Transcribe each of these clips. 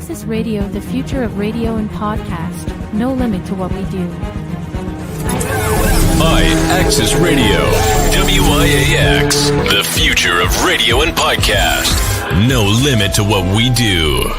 IAXIS Radio, the future of radio and podcast. No limit to what we do. IAXIS Radio, WIAX, the future of radio and podcast. No limit to what we do.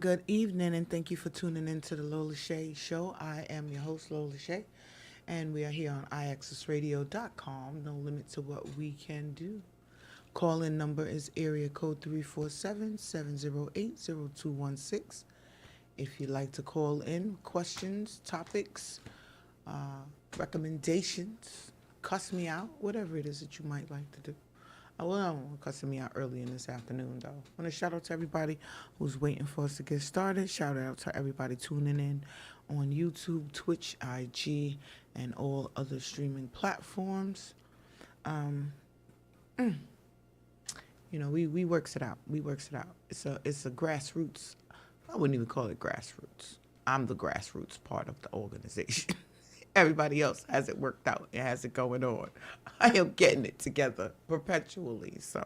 Good evening, and thank you for tuning in to the Lola Shae Show. I am your host, Lola Shae, and we are here on IAXISRADIO.com. No limit to what we can do. Call-in number is area code 347-708-0216. If you'd like to call in, questions, topics, recommendations, cuss me out, whatever it is that you might like to do. Well, I don't want to cuss me out early in this afternoon, though. I want to shout out to everybody who's waiting for us to get started. Shout out to everybody tuning in on YouTube, Twitch, IG, and all other streaming platforms. You know, we works it out. We works it out. It's a grassroots. I wouldn't even call it grassroots. I'm the grassroots part of the organization. Everybody else has it worked out. It has it going on. I am getting it together perpetually. So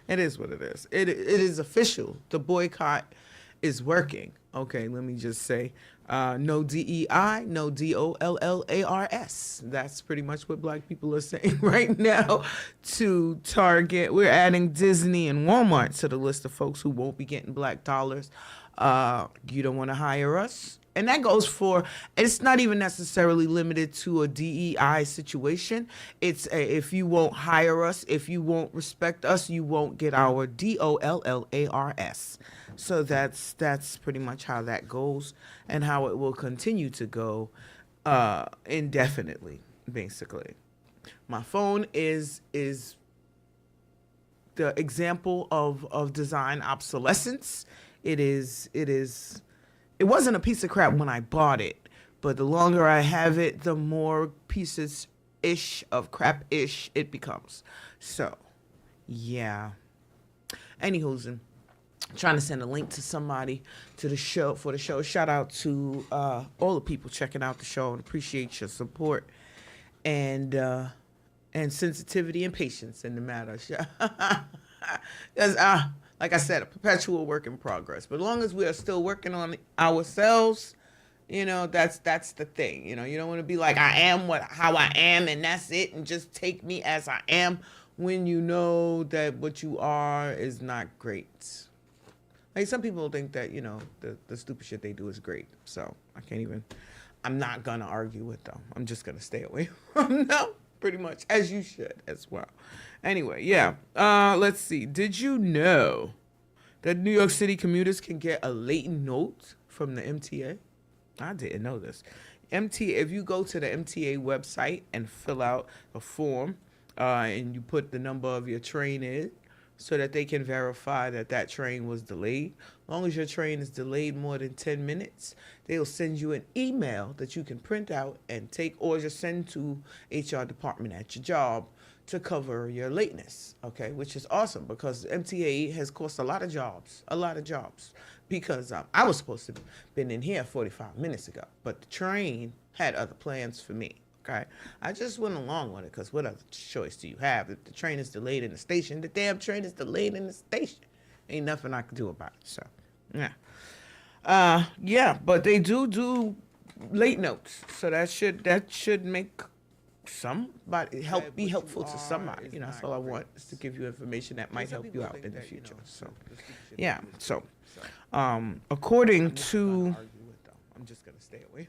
it is what it is. It is official. The boycott is working. Okay, let me just say, no DEI, no DOLLARS. That's pretty much what black people are saying right now to Target. We're adding Disney and Walmart to the list of folks who won't be getting black dollars. You don't want to hire us. And that goes for, it's not even necessarily limited to a DEI situation. It's if you won't hire us, if you won't respect us, you won't get our DOLLARS. So that's pretty much how that goes and how it will continue to go indefinitely, basically. My phone is the example of design obsolescence. It wasn't a piece of crap when I bought it, but the longer I have it, the more pieces-ish of crap-ish it becomes. So, yeah. Anywho's, I'm trying to send a link to somebody to the show for the show. Shout out to all the people checking out the show and appreciate your support and sensitivity and patience in the matter. Because like I said, a perpetual work in progress. But as long as we are still working on ourselves, you know, that's the thing. You know, you don't want to be like, I am how I am, and that's it, and just take me as I am, when you know that what you are is not great. Like, some people think that, you know, the stupid shit they do is great. So I'm not going to argue with them. I'm just going to stay away from them, pretty much, as you should as well. Anyway, yeah. Let's see. Did you know that New York City commuters can get a late note from the MTA? I didn't know this. If you go to the MTA website and fill out a form, and you put the number of your train in, so that they can verify that train was delayed. As long as your train is delayed more than 10 minutes, they'll send you an email that you can print out and take, or just send to HR department at your job to cover your lateness, okay, which is awesome because MTA has cost a lot of jobs, because I was supposed to have been in here 45 minutes ago, but the train had other plans for me, okay? I just went along with it because what other choice do you have? If the train is delayed in the station, the damn train is delayed in the station. Ain't nothing I can do about it, so, yeah. Yeah, but they do late notes. So that should make be helpful to somebody. That's all I want is to give you information that might help you out in the future. So, yeah. So, according to I'm just gonna stay away.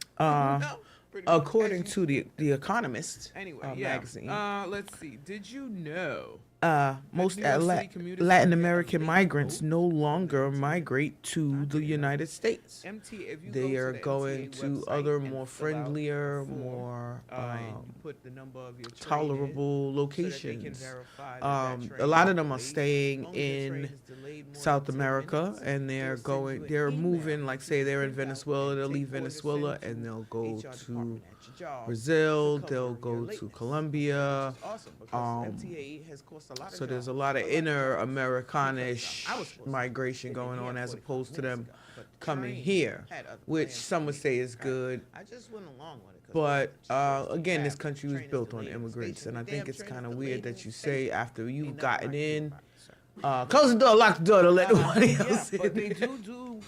according to the Economist Anyway, magazine, let's see. Did you know? most New York City community Latin center American late migrants vote. no longer migrate to the United States. If you They go are to the going MTA to website other and more fill out friendlier, the form, more you put the number of your train tolerable in so that they can locations. verify that that A train lot is of them are delayed. staying Only the train in is delayed more South than 10 America, minutes, and they'll send you they're an moving, email. like say they're in Print out Venezuela, and they'll take leave or to Venezuela send and to they'll go HR to department at your job Brazil, to they'll cover your go to lateness, Colombia. which is awesome because MTA has cost a lot of So there's a jobs, lot of jobs, inter-Americanish I was supposed to migration they put going me on at as 45 opposed to them minutes ago, but the coming train here, had other which plans some for would me. say is Okay. good. I just went along with it. 'cause But it's supposed to again, this happen. country was Train is built on delayed in the immigrants, station. and I The think damn it's train kind is of delayed weird in that the you station. say after you've Ain't nothing I gotten can do in, about it, sir. close the door, lock the door, don't let nobody else Yeah, but they in. do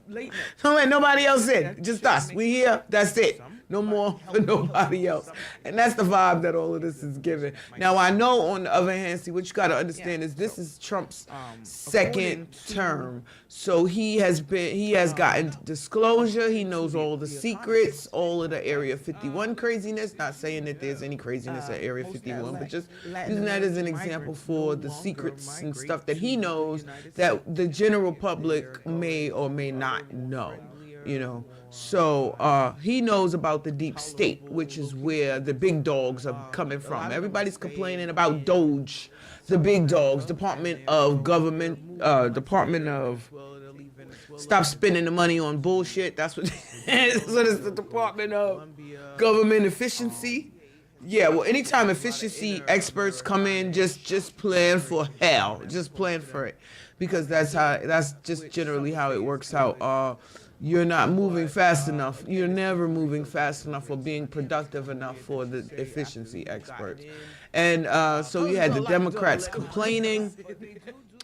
late night. Don't let nobody else in. That Just should us. make We here. That's it. some- No more help for me help nobody you else. somebody. And that's the vibe that all of this is giving. Now I know on the other hand, see what you gotta understand Yeah, is this so, is Trump's according second to, term. So he has gotten disclosure. He knows all the secrets, all of the Area 51 craziness. Not saying that there's any craziness at Area 51, but just using that as an example for the secrets and stuff that he knows that the general public may or may not know. So he knows about the deep state, which is where the big dogs are coming from. Everybody's complaining about Doge, the big dogs, Department of Government, Department of Stop spending the money on bullshit. That's what. So it's the Department of Government Efficiency. Yeah, well, anytime efficiency experts come in, just plan for hell. Just plan for it, because that's just generally how it works out. You're not moving fast enough. You're never moving fast enough or being productive enough for the efficiency experts. And so you had the Democrats complaining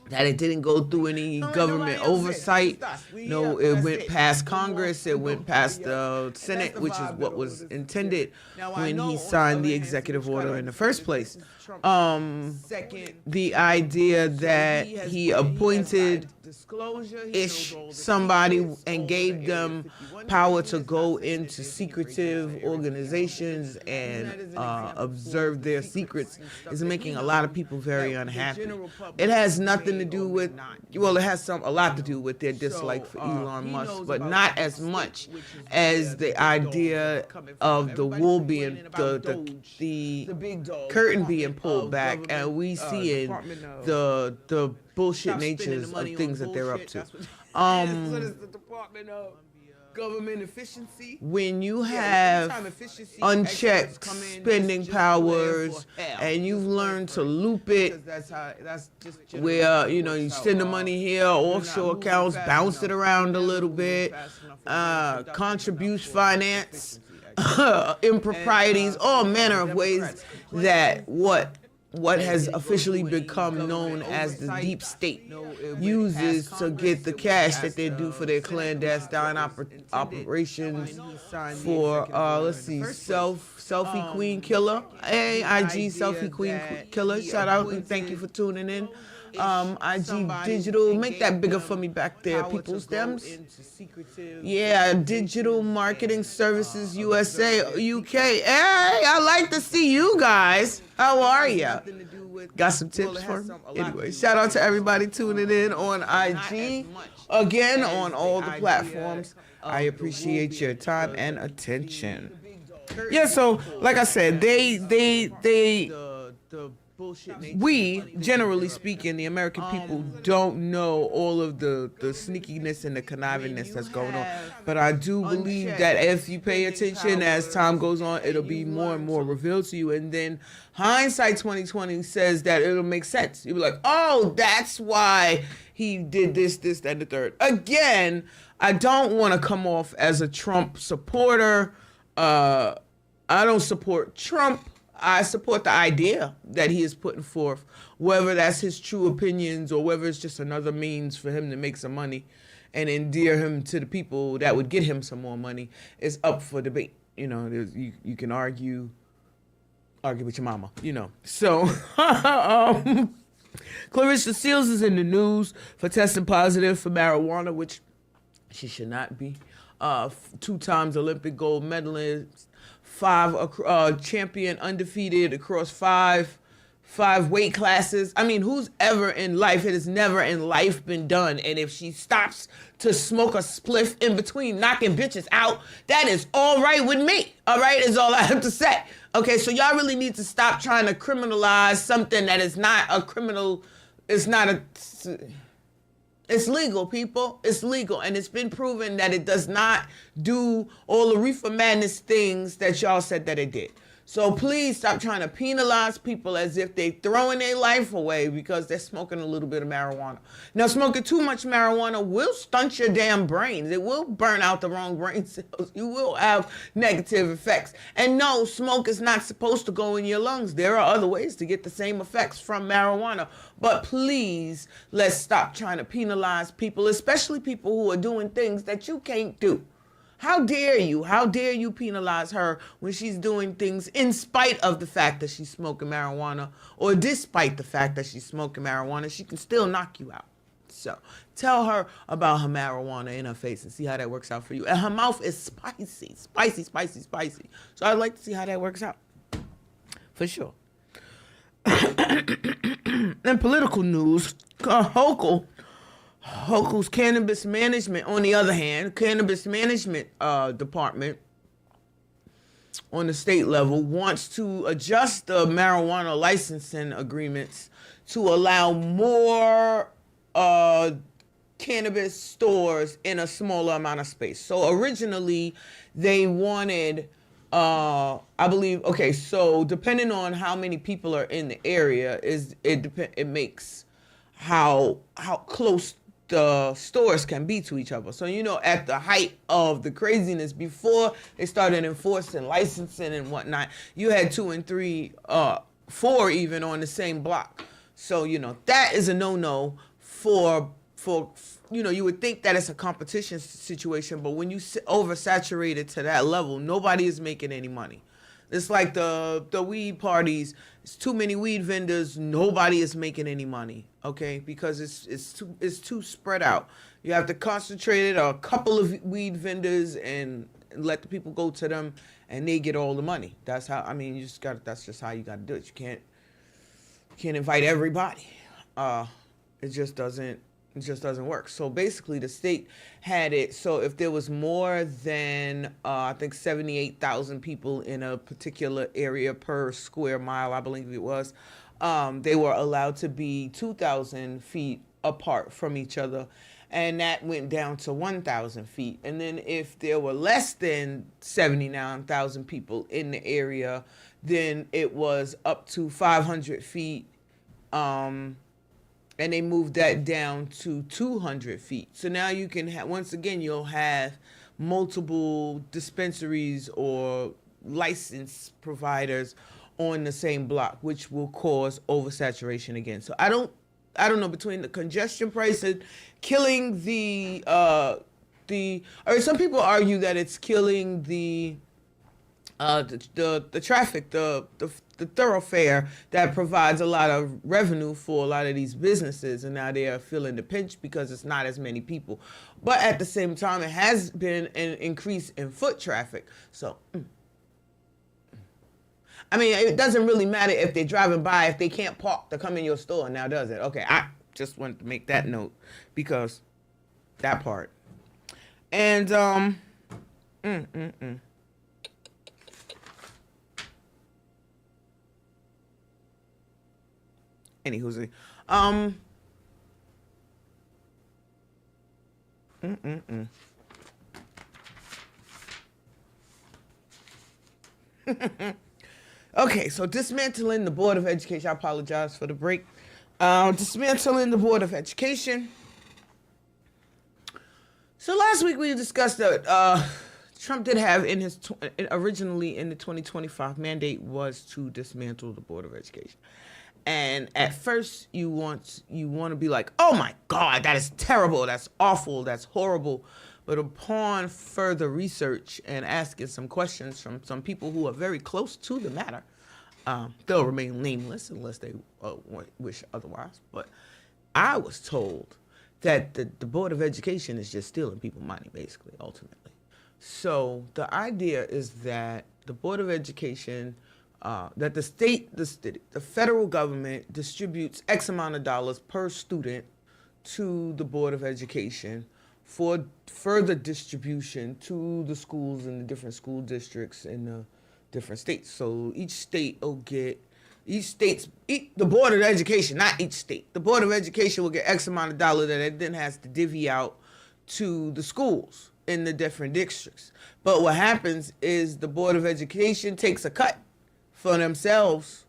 that it didn't go through any government oversight. No, it went past Congress. It went past the Senate, which is what was intended when he signed the executive order in the first place. The idea that he appointed somebody and gave them power to go into secretive organizations and observe their secrets is making a lot of people very unhappy. It has nothing to do with, well, it has a lot to do with their dislike for Elon Musk, but not as much as the idea of the wool being, the curtain being pulled back, and we seeing the bullshit natures of things that they're up to. Government efficiency. When you have unchecked spending powers and you've learned to loop it, where you send the money here, offshore accounts, bounce it around a little bit, contribute finance, improprieties, all manner of ways that what has officially become known as the deep state uses to get the cash that they do for their clandestine operations for, let's see, selfie queen killer. Hey, IG selfie queen killer. Shout out and thank you for tuning in. IG Digital, make that bigger for me back there, people stems. Yeah, Digital Marketing Services USA, UK. Hey, I like to see you guys. How are ya? Got some tips for me? Anyway, shout out to everybody tuning in on IG. Again, on all the platforms. I appreciate your time and attention. Yeah, so like I said, we, generally speaking, the American people don't know all of the sneakiness and the connivingness that's going on. But I do believe that if you pay attention as time goes on, it'll be more and more revealed to you. And then hindsight 2020 says that it'll make sense. You'll be like, oh, that's why he did this, and the third. Again, I don't want to come off as a Trump supporter. I don't support Trump. I support the idea that he is putting forth, whether that's his true opinions or whether it's just another means for him to make some money and endear him to the people that would get him some more money is up for debate. You know, you can argue with your mama, you know. So, Clarissa Seals is in the news for testing positive for marijuana, which she should not be. 2 times Olympic gold medalist, 5 champion, undefeated across 5 weight classes. I mean, who's ever in life, it has never in life been done. And if she stops to smoke a spliff in between knocking bitches out, that is all right with me. All right, is all I have to say. Okay, so y'all really need to stop trying to criminalize something that is not a criminal. It's not a. It's legal, people. It's legal. And it's been proven that it does not do all the reefer madness things that y'all said that it did. So please stop trying to penalize people as if they're throwing their life away because they're smoking a little bit of marijuana. Now, smoking too much marijuana will stunt your damn brains. It will burn out the wrong brain cells. You will have negative effects. And no, smoke is not supposed to go in your lungs. There are other ways to get the same effects from marijuana. But please, let's stop trying to penalize people, especially people who are doing things that you can't do. How dare you? How dare you penalize her when she's doing things in spite of the fact that she's smoking marijuana, or despite the fact that she's smoking marijuana, she can still knock you out. So tell her about her marijuana in her face and see how that works out for you. And her mouth is spicy. So I'd like to see how that works out. For sure. In political news, Hoku's cannabis management, on the other hand, cannabis management department on the state level wants to adjust the marijuana licensing agreements to allow more cannabis stores in a smaller amount of space. So originally they wanted, I believe, okay, so depending on how many people are in the area, it makes how close the stores can be to each other. So, you know, at the height of the craziness, before they started enforcing licensing and whatnot, you had 2 and 3, 4 even on the same block. So, you know, that is a no-no for you know, you would think that it's a competition situation, but when you oversaturate it to that level, nobody is making any money. It's like the weed parties. It's too many weed vendors. Nobody is making any money, okay? Because it's too spread out. You have to concentrate it on a couple of weed vendors and let the people go to them, and they get all the money. That's how. I mean, that's just how you got to do it. You can't invite everybody. It just doesn't work. So basically the state had it so if there was more than I think 78,000 people in a particular area per square mile, I believe it was, they were allowed to be 2,000 feet apart from each other, and that went down to 1,000 feet. And then if there were less than 79,000 people in the area, then it was up to 500 feet, and they moved that down to 200 feet. So now you can have, once again, you'll have multiple dispensaries or license providers on the same block, which will cause oversaturation again. So I don't know, between the congestion price and killing or some people argue that it's killing the traffic, the thoroughfare that provides a lot of revenue for a lot of these businesses, and now they are feeling the pinch because it's not as many people. But at the same time, it has been an increase in foot traffic. So, I mean, it doesn't really matter if they're driving by, if they can't park to come in your store now, does it? Okay, I just wanted to make that note because that part. And, Anywho's Okay, so dismantling the Board of Education. I apologize for the break. Dismantling the Board of Education. So last week we discussed that Trump did have in his originally in the 2025 mandate was to dismantle the Board of Education. And at first you want to be like, oh my God, that is terrible, that's awful, that's horrible. But upon further research and asking some questions from some people who are very close to the matter, they'll remain nameless unless they wish otherwise. But I was told that the Board of Education is just stealing people's money, basically, ultimately. So the idea is that the Board of Education, that the federal government distributes X amount of dollars per student to the Board of Education for further distribution to the schools in the different school districts in the different states. So each state will get, the Board of Education, not each state, the Board of Education will get X amount of dollars that it then has to divvy out to the schools in the different districts. But what happens is the Board of Education takes a cut for themselves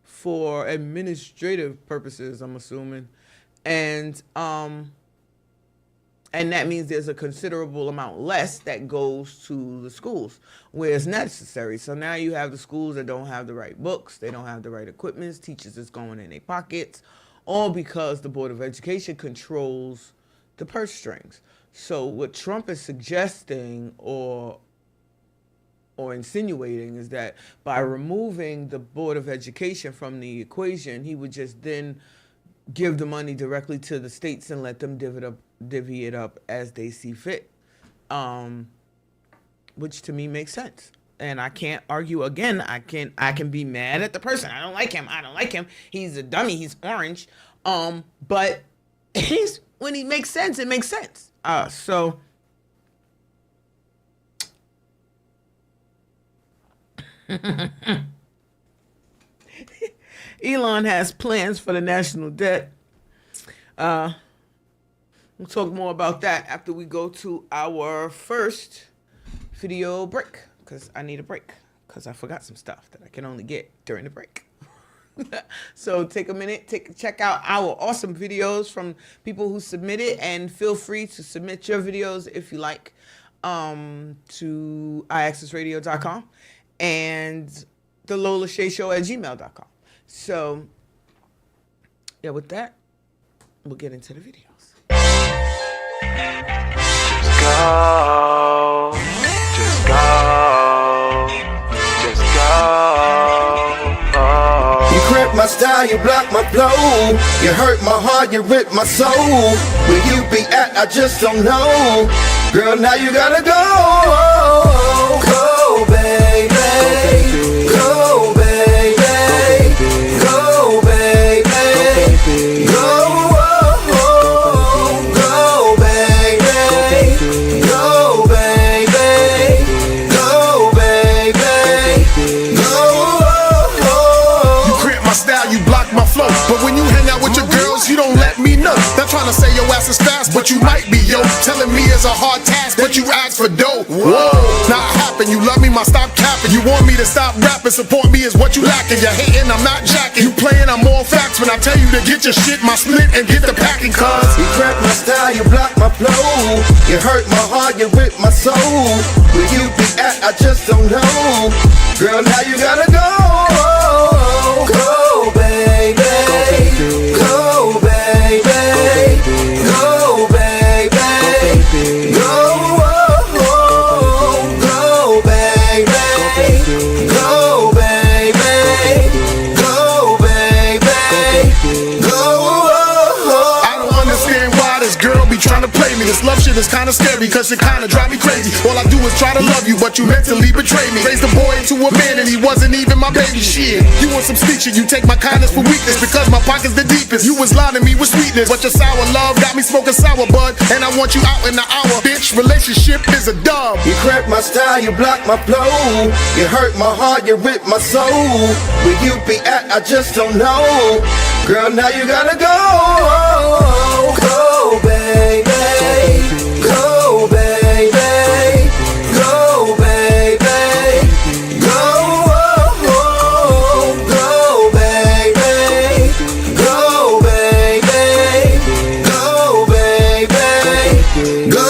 for administrative purposes, I'm assuming. And that means there's a considerable amount less that goes to the schools where it's necessary. So now you have the schools that don't have the right books, they don't have the right equipment, teachers is going in their pockets, all because the Board of Education controls the purse strings. So what Trump is suggesting or insinuating is that by removing the Board of Education from the equation, he would just then give the money directly to the states and let them divvy it up as they see fit, which to me makes sense. And I can't argue again. I can be mad at the person. I don't like him. He's a dummy. He's orange. But when he makes sense, it makes sense. So Elon has plans for the national debt. We'll talk more about that after we go to our first video break, because I need a break, because I forgot some stuff that I can only get during the break. So take a minute, check out our awesome videos from people who submitted, and feel free to submit your videos if you like to IAXISRADIO.com and the Lola Shae Show at gmail.com. So, yeah, with that, we'll get into the videos. Just go, just go, just go. Oh. You cramp my style, you block my flow. You hurt my heart, you rip my soul. Where you be at, I just don't know. Girl, now you gotta go. Go, baby. Go, baby. Go, baby. Go. But when you hang out with your girls, you don't let me know. They're trying to say your ass is fast, but you might be, yo. Telling me it's a hard task, but you ask for dough. Whoa, not happen. You love me, my stop capping. You want me to stop rapping, support me is what you lacking. You're hating, I'm not jacking. You playing, I'm all facts when I tell you to get your shit, my split, and get the packing, cuz. You crack my style, you block my flow. You hurt my heart, you rip my soul. Where you be at, I just don't know. Girl, now you gotta go. Go, baby. Go, baby. Go, baby. Go, go, baby. Go, baby. Go, baby. Go. I don't understand why this girl be trying to play me. This love shit is kinda scary, cause it kinda drive me crazy. All I do is try to love you, but you mentally betray me. Raised a boy into a man and he wasn't even my baby. Shit, you want some sneak shit, you take my kindness for weakness, because my pocket's the deepest. You was lying to me with sweetness, but your sour love got me smoking sour bud, and I want you out in the hour. Bitch, relationship is a dub. You crack my style, you block my flow. You hurt my heart, you rip my soul. Where you be at, I just don't know. Girl, now you gotta go. Go, baby. Go, baby. Go, baby. Go, go, baby. Go, baby. Go, baby. Go.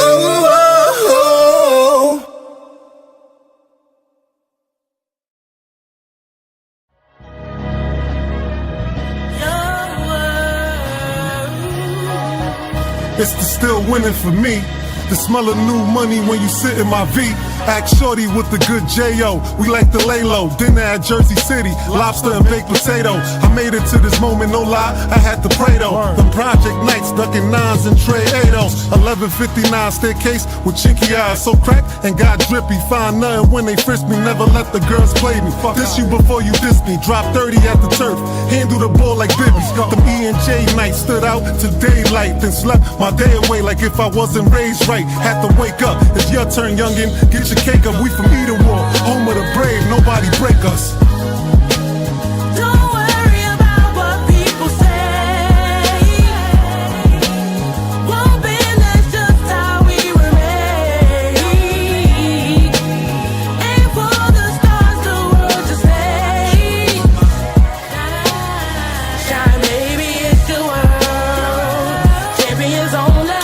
it's the still winning for me. The smell of new money when you sit in my V. Act shorty with the good J.O. We like to lay low. Dinner at Jersey City, lobster and baked potato. I made it to this moment, no lie, I had to pray though. Them project nights, ducking nines and Trey 8-0. 1159 staircase with chinky eyes, so cracked and got drippy. Find nothing when they frisk me, never let the girls play me. Diss you before you diss me, drop 30 at the turf. Handle the ball like Bibby. Them E&J nights stood out to daylight, then slept my day away like if I wasn't raised right. Had to wake up, it's your turn, youngin'. Get your cake up, we from Eden War, home of the brave, nobody break us. Don't worry about what people say. Won't bend, that's just how we were made. Aim for the stars, the world just stay. Shine, baby, it's the world. Champions only.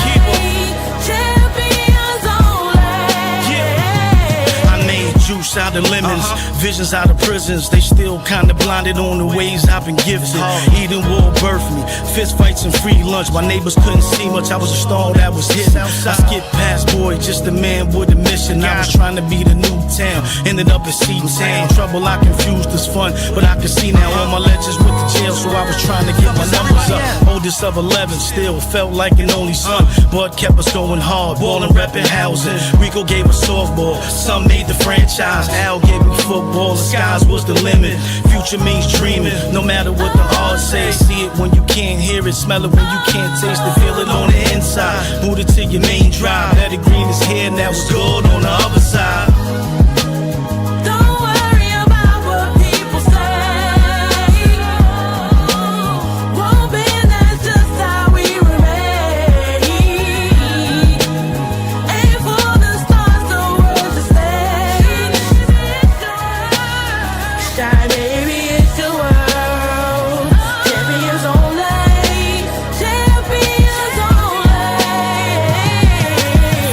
Juice out of lemons, visions out of prisons. They still kinda blinded on the ways I've been gifted. Eden War birthed me, fist fights and free lunch. My neighbors couldn't see much, I was a star that was hidden. I skipped past boy, just a man with a mission. I was trying to be the new town, ended up in Seton Town. Trouble I confused as fun, but I can see now all my legends with the jail, so I was trying to get my numbers up. Oldest of 11, still felt like an only son, but kept us going hard, ballin', reppin' housing. Rico gave us softball, some made the franchise. Al gave me football, the skies was the limit. Future means dreaming, no matter what the odds say. See it when you can't hear it, smell it when you can't taste it, feel it on the inside. Boot it to your main drive, better green is here, and that was good on the other side. Don't worry about what people say. Won't bend, that's just how we were made. Aim for the stars, the world to stay. Shine, baby, it's the world. Champions only. Champions only.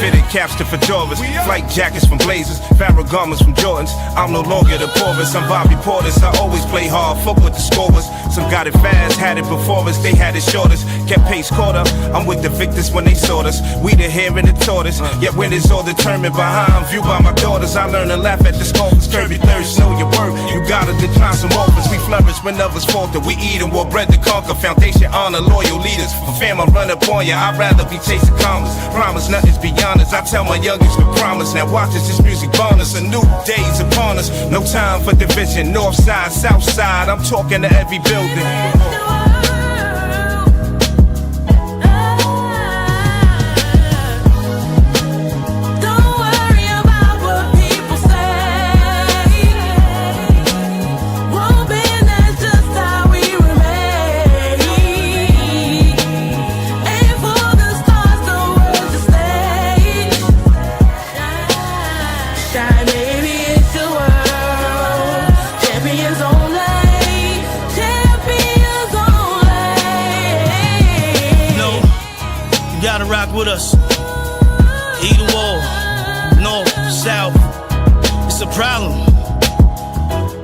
Fitted caps to fedoras, flight jackets from Blazers, Farrah garments from Jordans. I'm no longer the poorest, I'm Bobby Portis. I always play hard, fuck with the scorers. Some got it fast, had it before us, they had it shortest. Kept pace caught up, I'm with the victors when they sought us. We the hare and the tortoise, yet when it's all determined by how I'm viewed by my daughters. I learn to laugh at the scoffers, curb your thirst, know your worth. You gotta decline some offers, we flourish when others falter. We eat and war bread to conquer, foundation, honor, loyal leaders. For fam, I run up on ya, I'd rather be chasing commas. Promise nothing's beyond us, I tell my youngest we promise. Now watch as this music bonus, a new day's upon us. No time for division, north side, south side. I'm talking to every building. Don't worry about what people say. Won't bend, that's just how we were made. Aim for the stars, the world to stay. Shine, baby, it's the world. Champions only. Champions only. No, you gotta rock with us. Eden Wall, North, South. It's a problem.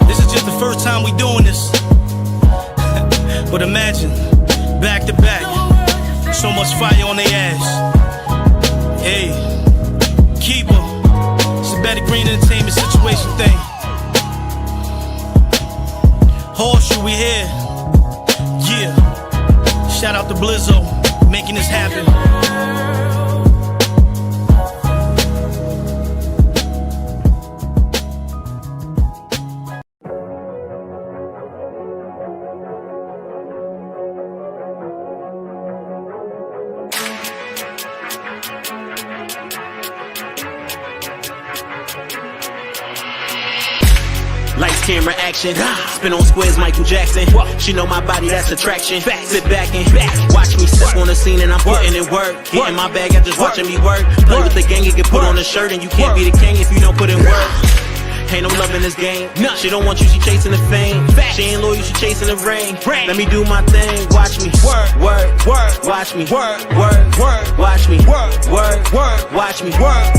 This is just the first time we doing this. But imagine, back to back, so much fire on their ass. Hey, keeper, it's a better green entertainment situation thing. Horseshoe, we here. Yeah. Shout out to Blizzo, making this happen. Lights, camera, action. Spin on squares, Michael Jackson. She know my body, that's attraction. Sit back and watch me step on the scene and I'm putting in work. Getting my bag, I'm just watching me work. Play with the gang, you get put on a shirt and you can't be the king if you don't put in work. Ain't no love in this game. She don't want you, she chasing the fame. She ain't loyal, she chasing the rain. Let me do my thing, watch me. Work, watch me. Work, watch me. Work, watch me. Work,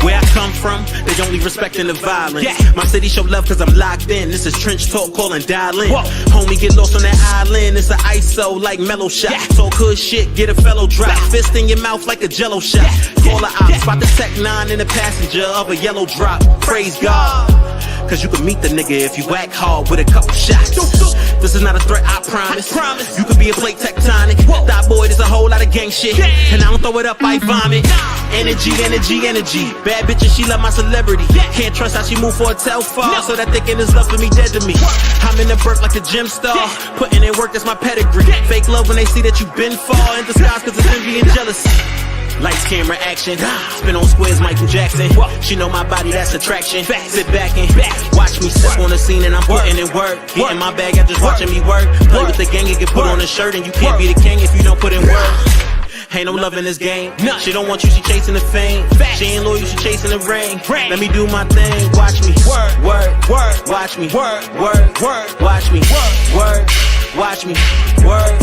where I come I'm from, they only respecting the violence. My city show love cause I'm locked in. This is trench talk, calling dial in. Homie, get lost on that island. It's an ISO like mellow shot. Talk hood shit, get a fellow drop. Fist in your mouth like a jello shot. Call a op, spot the Tech 9 in the passenger of a yellow drop. Praise God, cause you can meet the nigga if you whack hard with a couple shots. This is not a threat, I promise. You could be a plate tectonic. That boy, there's a whole lot of gang shit, and I don't throw it up, I vomit. Energy, energy, energy. Bad bitches, she love my celebrity. Can't trust how she move for a tell far. So that thinking is love for me dead to me. I'm in the burp like a gym star. Putting in work, that's my pedigree. Fake love when they see that you been far. In disguise cause it's envy and jealousy. Lights, camera, action. Spin on squares, Michael Jackson. She know my body, that's attraction. Sit back and watch me step on the scene and I'm putting in work. Getting my bag, I'm just watching me work. Play with the gang, you can put on a shirt and you can't be the king if you don't put in work. Ain't no love in this game. She don't want you, she chasing the fame. She ain't loyal, she chasing the ring. Let me do my thing, watch me. Work, watch me. Work, watch me. Work, watch me. Work.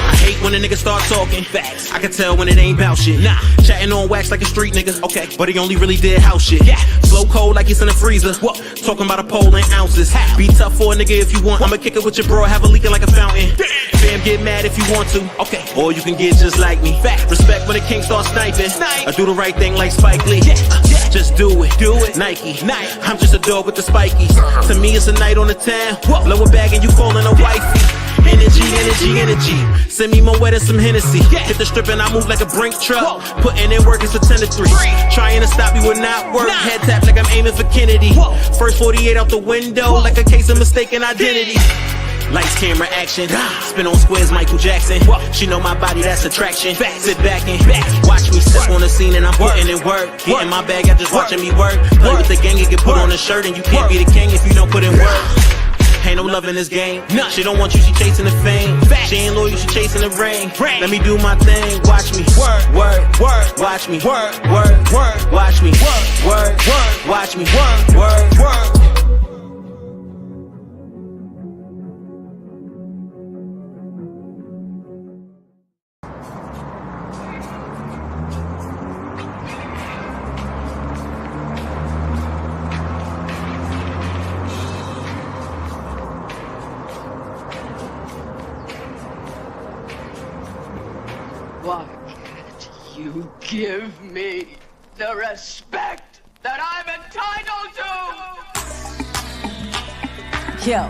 I hate when a nigga start talking. Facts. I can tell when it ain't bout shit. Nah, chatting on wax like a street nigga. Okay, but he only really did house shit. Yeah, slow cold like it's in a freezer. What? Talking about a pole in ounces. Be tough for a nigga if you want. I'ma kick it with your bro, have a leaking like a fountain. Fam, get mad if you want to. Okay, or you can get just like me. Fact. Respect when the king starts sniping. I do the right thing like Spike Lee. Just do it. Nike. I'm just a dog with the spikies. To me, it's a night on the town. Blow a bag and you calling a wifey. Energy, energy, energy. Send me more wet and some Hennessy. Hit the strip and I move like a brink truck. Putting in work, it's a 10 to 3. Trying to stop me would not work. Head tap like I'm aiming for Kennedy. First 48 out the window like a case of mistaken identity. Lights, camera, action. Spin on squares, Michael Jackson. She know my body, that's attraction. Sit back and watch me step on the scene and I'm putting in work. Getting my bag, I'm just watching me work. Play with the gang, you can put on a shirt and you can't be the king if you don't put in work. Ain't no love in this game. She don't want you, she chasing the fame. She ain't loyal, she chasing the ring. Let me do my thing, watch me. Work, watch me. Work, watch me. Work, watch me. Work. Why can't you give me the respect that I'm entitled to? Yo,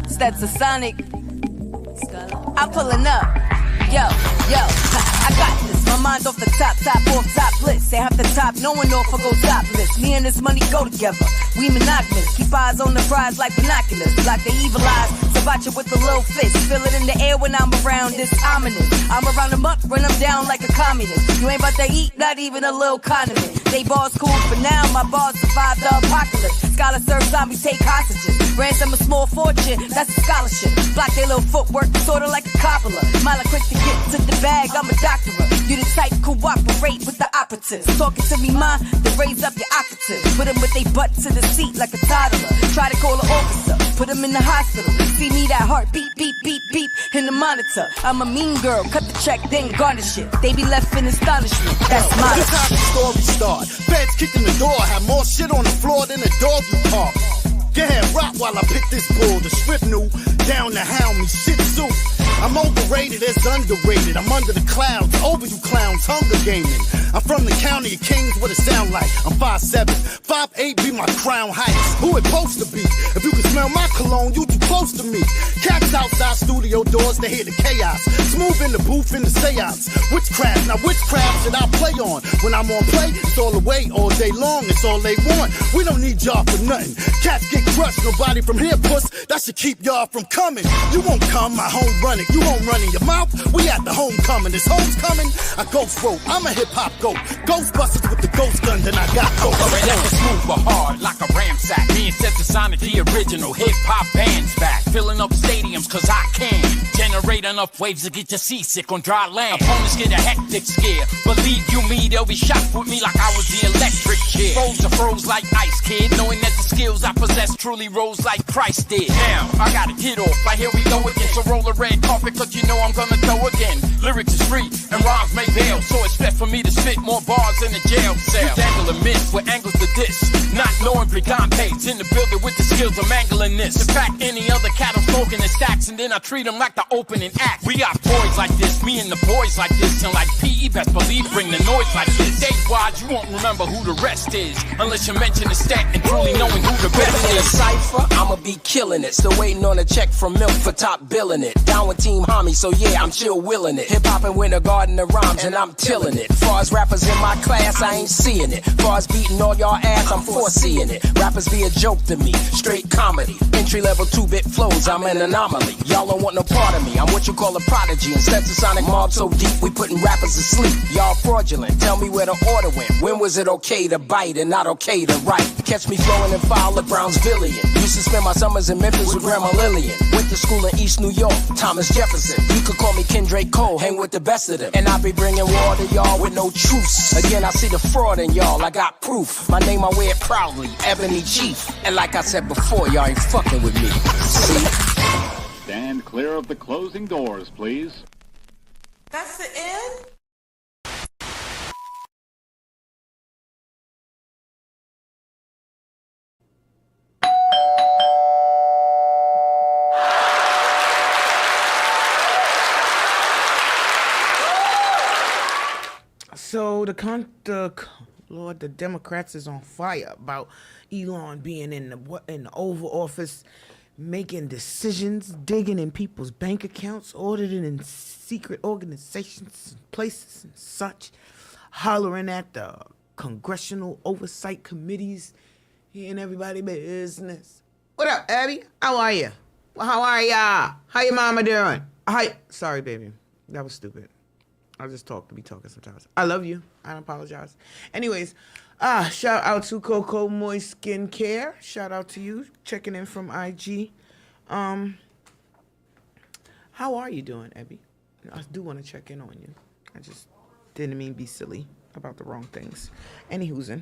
Stetson Sonic, I'm pulling up. Yo, I got this. My mind off the top off top list. They have the top, no one off or go topless. Me and this money go together. We monogamous. Keep eyes on the prize like binoculars. Like the evil eyes. So watch it with a little fist. Feel it in the air when I'm around. It's ominous. I'm around them up, run them down like a communist. You ain't about to eat, not even a little condiment. They bars cool for now. My bars survive the apocalypse. Scholar serve zombies, take hostages. Ransom a small fortune, that's a scholarship. Block their little footwork, sorta like a coppola. Mile quick to get to the bag, I'm a doctorate. You the type cooperate with the operatives. Talking to me, ma, then raise up your octave. Put them with their butt to the seat like a toddler. Try to call an officer, put them in the hospital. See me that heart beat, beep, beep, beep in the monitor. I'm a mean girl, cut the check, then garnish it. They be left in astonishment, that's my This how the story start. Feds kicking the door, have more shit on the floor than a dog you park. Go ahead, rock while I pick this bull. The strip new, down to hound me, shit Tzu. I'm overrated, it's underrated. I'm under the clouds, over you clowns, hunger gaming. I'm from the county of Kings, what it sound like. I'm 5'7", 5'8", be my crown height. Who it supposed to be? If you can smell my cologne, you too close to me. Cats outside studio doors, they hear the chaos. Smooth in the booth, in the seance. Witchcraft, now witchcraft should I play on? When I'm on play, it's all away all day long, it's all they want. We don't need y'all for nothing. Cats get crushed, nobody from here, puss. That should keep y'all from coming. You won't come, my home running. You won't run in your mouth. We at the homecoming. This home's coming. I ghost rope. I'm a hip hop goat. Ghostbusters with the ghost gun. Then I got ghost. Smooth but hard like a ramsack. Me and Stetson Sonic, the original hip hop band's back. Filling up stadiums cause I can. Generate enough waves to get you seasick on dry land. Opponents get a hectic scare. Believe you me, they'll be shocked with me like I was the electric chair. Froze to froze like ice kid. Knowing that the skills I possess truly rose like Christ did. Now, I gotta get off. Like here we go again. So roll a red carpet cause you know I'm gonna throw again. Lyrics is free and rhymes may bail. So expect from for me to spit more bars in a jail cell. Dangle a myth with angles to diss. Not knowing Brigante's in the building with the skills of mangling this. In fact, any other cat I'm smoking in stacks, and then I treat them like the opening act. We got boys like this, me and the boys like this, and like PE, best believe bring the noise like this. Date-wise, you won't remember who the rest is, unless you mention the stat and truly knowing who the best In a is. cypher, I'ma be killing it. Still waiting on a check from Milk for top billing it. Down with Team Homie, so yeah, I'm chill willing it. Hip hop and Winter Garden of Rhymes, and I'm tilling it. Far as rappers in my class, I ain't seeing it. Far as beating all y'all ass, I'm foreseeing it. Rappers be a joke to me, straight comedy. Entry level 2-bit flows, I'm an anomaly. Y'all don't want no part of me, I'm what you call a prodigy. Instead of Sonic Mob so deep, we putting rappers to sleep. Y'all fraudulent, tell me where the order went. When was it okay to bite and not okay to write? Catch me flowing and foul at Brownsvillian. Used to spend my summers in Memphis with Grandma Lillian. Went to school in East New York, Thomas Jefferson. You could call me Kendrick Cole, hang with the best of them. And I be bringing war to y'all with no truce. Again, I see the fraud in y'all, I got proof. My name, I wear it proudly, Ebony Chief. And like I said before, y'all ain't fucking with me. See? Stand clear of the closing doors, please. That's the end? So Lord, the Democrats is on fire about Elon being in the Oval Office, making decisions, digging in people's bank accounts, auditing in secret organizations, places and such, hollering at the congressional oversight committees, hearing everybody business. What up, Abby? How are you? How are ya? How your mama doing? Hi. Sorry, baby. That was stupid. I just be talking sometimes. I love you. I apologize. Anyways, shout out to Coco Moist Skin Care. Shout out to you checking in from IG. How are you doing, Abby? I do want to check in on you. I just didn't mean be silly about the wrong things. Anywho's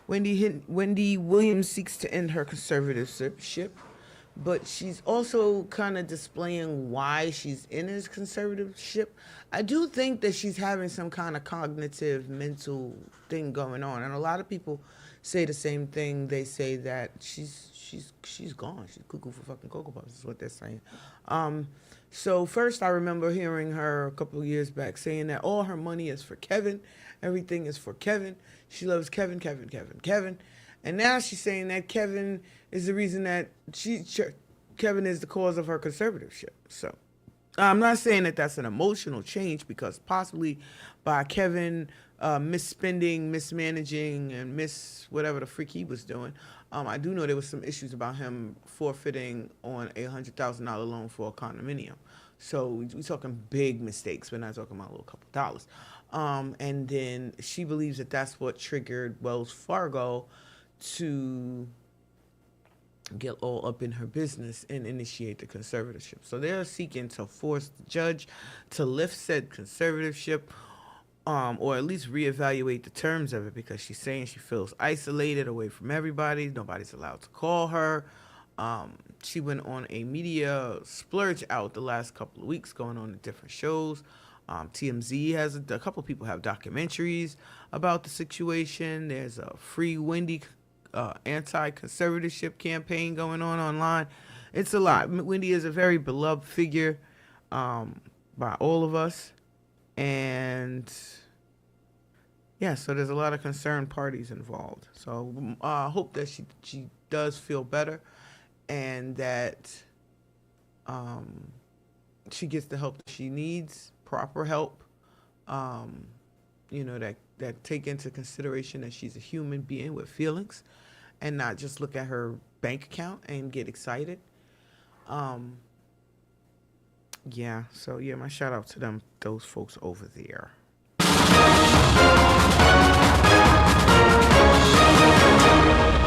Wendy Williams seeks to end her conservatorship, but she's also kind of displaying why she's in his conservatorship. I do think that she's having some kind of cognitive mental thing going on, and a lot of people say the same thing. They say that she's gone. She's cuckoo for fucking Cocoa Puffs is what they're saying. So first I remember hearing her a couple of years back saying that all her money is for Kevin. Everything is for Kevin. She loves Kevin. And now she's saying that Kevin is the reason that Kevin is the cause of her conservatorship. So I'm not saying that that's an emotional change, because possibly by Kevin misspending, mismanaging, and whatever the freak he was doing, I do know there was some issues about him forfeiting on a $100,000 loan for a condominium. So we're talking big mistakes. We're not talking about a little couple dollars. And then she believes that that's what triggered Wells Fargo to get all up in her business and initiate the conservatorship. So they're seeking to force the judge to lift said conservatorship, or at least reevaluate the terms of it, because she's saying she feels isolated, away from everybody. Nobody's allowed to call her. She went on a media splurge out the last couple of weeks, going on to different shows. TMZ has a couple of people have documentaries about the situation. There's a Free Wendy anti-conservatorship campaign going on online. It's a lot. Wendy is a very beloved figure by all of us, and yeah, so there's a lot of concerned parties involved. So I hope that she does feel better, and that she gets the help that she needs, proper help, that take into consideration that she's a human being with feelings, and not just look at her bank account and get excited. My shout out to those folks over there.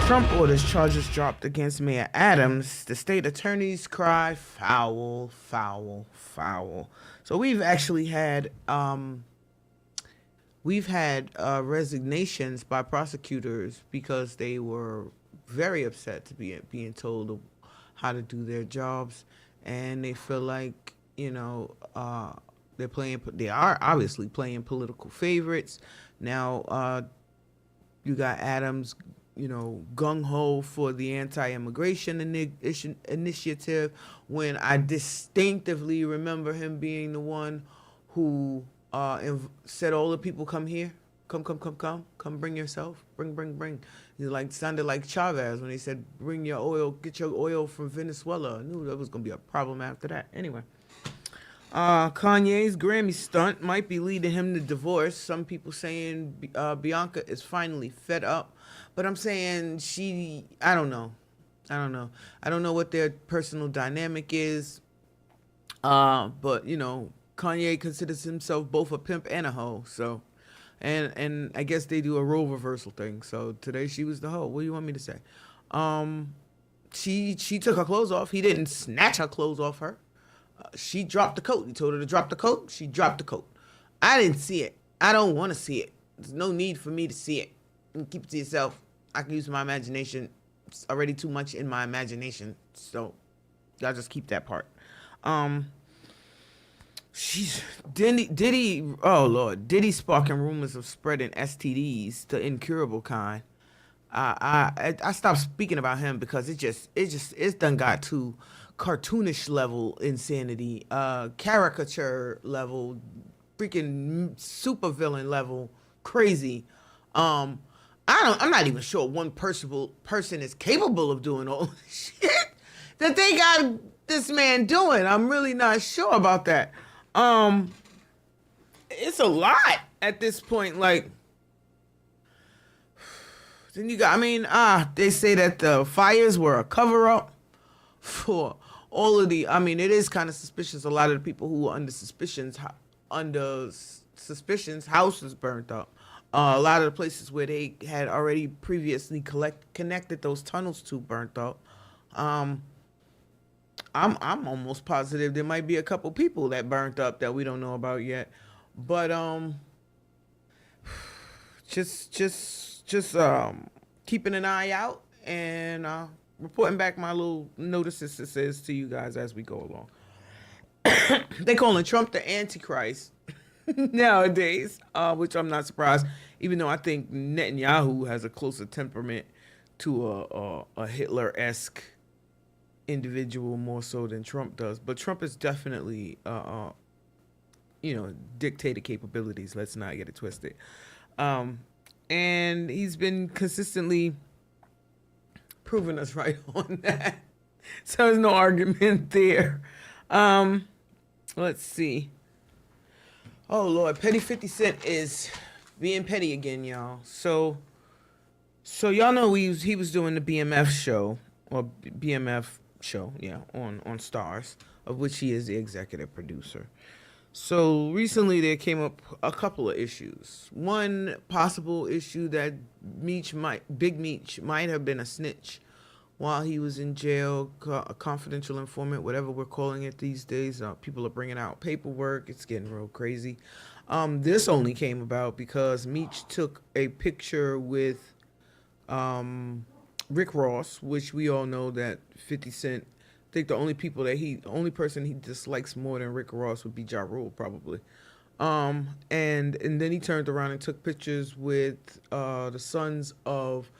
Trump orders charges dropped against Mayor Adams. The state attorneys cry foul, foul, foul. So we've actually had resignations by prosecutors because they were very upset to be being told how to do their jobs, and they feel like they They are obviously playing political favorites. Now, you got Adams, gung ho for the anti-immigration initiative. When I distinctively remember him being the one who said, "All the people come here, come, bring yourself, bring." He sounded like Chavez when he said, "Bring your oil, get your oil from Venezuela." I knew that was gonna be a problem after that. Anyway. Kanye's Grammy stunt might be leading him to divorce. Some people saying Bianca is finally fed up, but I'm saying I don't know. I don't know what their personal dynamic is. But Kanye considers himself both a pimp and a hoe. So, and I guess they do a role reversal thing. So today she was the hoe. What do you want me to say? She took her clothes off. He didn't snatch her clothes off her. She dropped the coat. He told her to drop the coat. She dropped the coat. I didn't see it. I don't want to see it. There's no need for me to see it. You can keep it to yourself. I can use my imagination. It's already too much in my imagination. So y'all just keep that part. Diddy, oh Lord, Diddy sparking rumors of spreading STDs, the incurable kind. I stopped speaking about him because it's done got to cartoonish level insanity, caricature level, freaking supervillain level crazy. I'm not even sure one person is capable of doing all the shit that they got this man doing. I'm really not sure about that. It's a lot at this point. Like, then you got, they say that the fires were a cover up for all of the, it is kind of suspicious. A lot of the people who were under suspicions, houses burnt up. A lot of the places where they had already previously connected those tunnels to burnt up. I'm almost positive there might be a couple people that burnt up that we don't know about yet. But just keeping an eye out and reporting back my little notices it says to you guys as we go along. They calling Trump the Antichrist nowadays, which I'm not surprised, even though I think Netanyahu has a closer temperament to a Hitler-esque individual more so than Trump does. But Trump is definitely, dictator capabilities. Let's not get it twisted. And he's been consistently proving us right on that. So there's no argument there. Let's see. Oh, Lord. Petty 50 Cent is being petty again, y'all. So y'all know he was doing the BMF show, or BMF show, on Stars, of which he is the executive producer. So recently there came up a couple of issues. One possible issue that Big Meech might have been a snitch while he was in jail, a confidential informant, whatever we're calling it these days. People are bringing out paperwork. It's getting real crazy. This only came about because Meech took a picture with Rick Ross, which we all know that 50 Cent, I think the only person he dislikes more than Rick Ross would be Ja Rule, probably. And then he turned around and took pictures with the sons of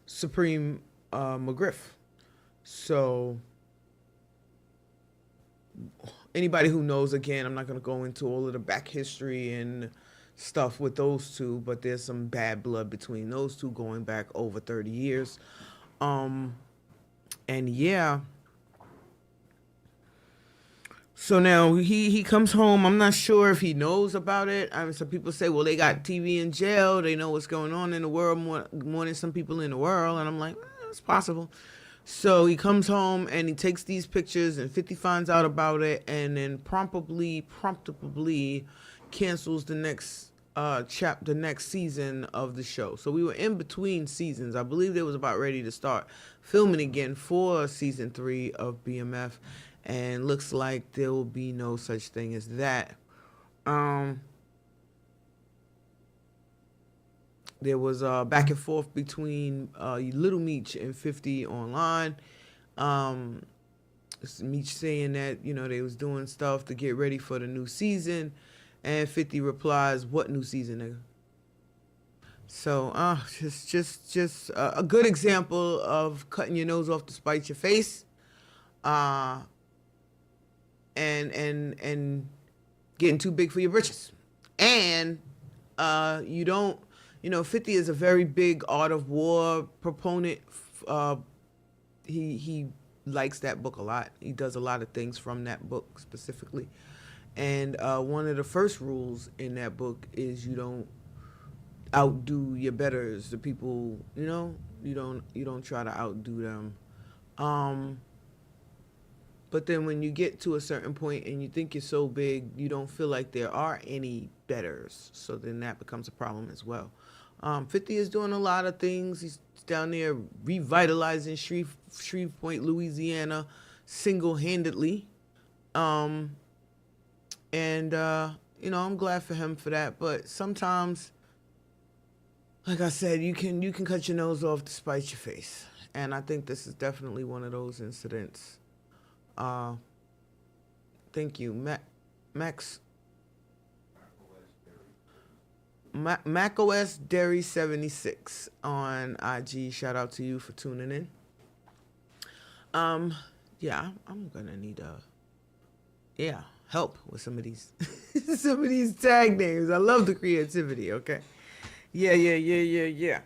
Supreme McGriff. So anybody who knows, again, I'm not going to go into all of the back history and stuff with those two, but there's some bad blood between those two going back over 30 years. And yeah. So now he comes home. I'm not sure if he knows about it. Some people say, well, they got TV in jail. They know what's going on in the world more than some people in the world. And I'm like, it's possible. So he comes home and he takes these pictures, and 50 finds out about it, and then promptly cancels the next the next season of the show. So we were in between seasons. I believe they was about ready to start filming again for season 3 of BMF. And looks like there will be no such thing as that. There was back and forth between Little Meech and 50 online. Meech saying that, they was doing stuff to get ready for the new season. And 50 replies, what new season, nigga? So, just a good example of cutting your nose off to spite your face. And getting too big for your britches. And you don't, 50 is a very big Art of War proponent. He likes that book a lot. He does a lot of things from that book specifically. And one of the first rules in that book is you don't outdo your betters, the people, you don't try to outdo them. But then when you get to a certain point and you think you're so big, you don't feel like there are any betters. So then that becomes a problem as well. 50 is doing a lot of things. He's down there revitalizing Shreveport, Louisiana, single-handedly. I'm glad for him for that. But sometimes, like I said, you can cut your nose off to spite your face. And I think this is definitely one of those incidents. Thank you, macOS Dairy 76 on IG. Shout out to you for tuning in. I'm gonna need help with some of these tag names. I love the creativity. Okay, yeah.